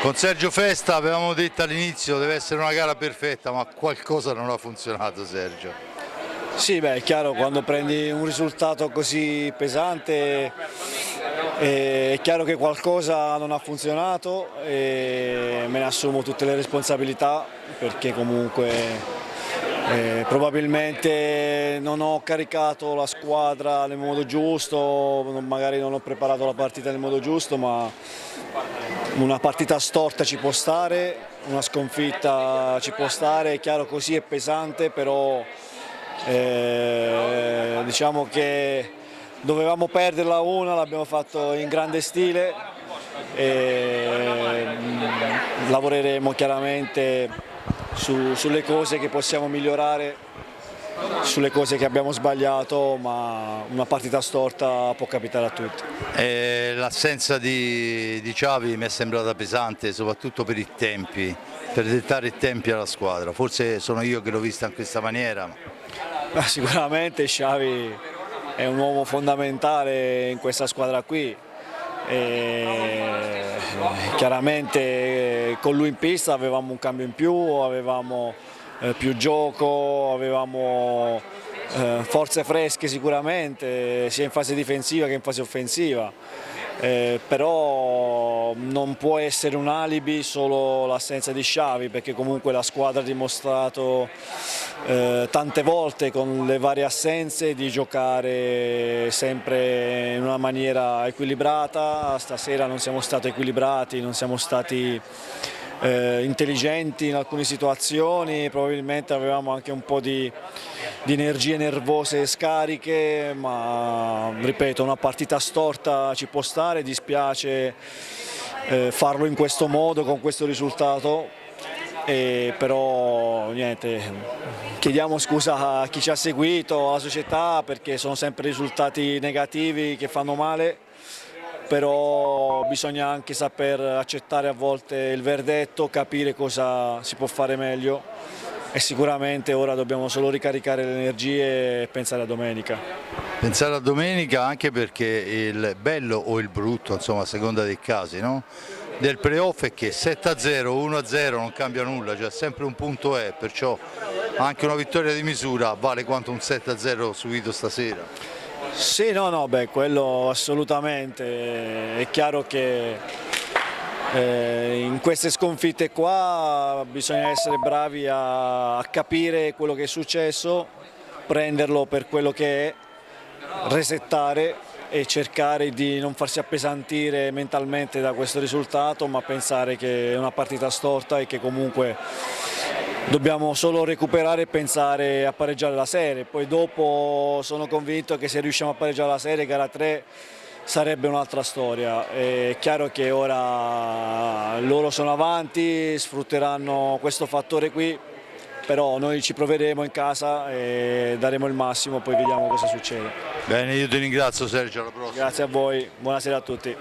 Con Sergio Festa avevamo detto all'inizio deve essere una gara perfetta, ma qualcosa non ha funzionato, Sergio. Sì, beh, è chiaro, quando prendi un risultato così pesante è chiaro che qualcosa non ha funzionato e me ne assumo tutte le responsabilità perché comunque probabilmente non ho caricato la squadra nel modo giusto, magari non ho preparato la partita nel modo giusto, ma una partita storta ci può stare, una sconfitta ci può stare, è chiaro così è pesante, però diciamo che dovevamo perderla una, l'abbiamo fatto in grande stile e lavoreremo chiaramente sulle cose che possiamo migliorare, sulle cose che abbiamo sbagliato, ma una partita storta può capitare a tutti. L'assenza di Xavi mi è sembrata pesante, soprattutto per i tempi, per dettare i tempi alla squadra. Forse sono io che l'ho vista in questa maniera. Sicuramente Xavi è un uomo fondamentale in questa squadra qui. E chiaramente con lui in pista avevamo un cambio in più, avevamo più gioco, avevamo forze fresche sicuramente, sia in fase difensiva che in fase offensiva. Però non può essere un alibi solo l'assenza di Xavi, perché comunque la squadra ha dimostrato tante volte con le varie assenze di giocare sempre in una maniera equilibrata. Stasera non siamo stati equilibrati, non siamo stati intelligenti in alcune situazioni, probabilmente avevamo anche un po' di energie nervose scariche, ma ripeto, una partita storta ci può stare, dispiace farlo in questo modo, con questo risultato, però niente, chiediamo scusa a chi ci ha seguito, alla società, perché sono sempre risultati negativi che fanno male, però bisogna anche saper accettare a volte il verdetto, capire cosa si può fare meglio e sicuramente ora dobbiamo solo ricaricare le energie e pensare a domenica. Pensare a domenica anche perché il bello o il brutto, insomma a seconda dei casi, no? Del playoff è che 7-0, 1-0 non cambia nulla, cioè sempre un punto è, perciò anche una vittoria di misura vale quanto un 7-0 subito stasera. Sì, no, beh, quello assolutamente, è chiaro che in queste sconfitte qua bisogna essere bravi a capire quello che è successo, prenderlo per quello che è, resettare e cercare di non farsi appesantire mentalmente da questo risultato, ma pensare che è una partita storta e che comunque dobbiamo solo recuperare e pensare a pareggiare la serie. Poi dopo sono convinto che se riusciamo a pareggiare la serie, gara 3 sarebbe un'altra storia. È chiaro che ora loro sono avanti, sfrutteranno questo fattore qui, però noi ci proveremo in casa e daremo il massimo, poi vediamo cosa succede. Bene, io ti ringrazio Sergio, alla prossima. Grazie a voi, buonasera a tutti.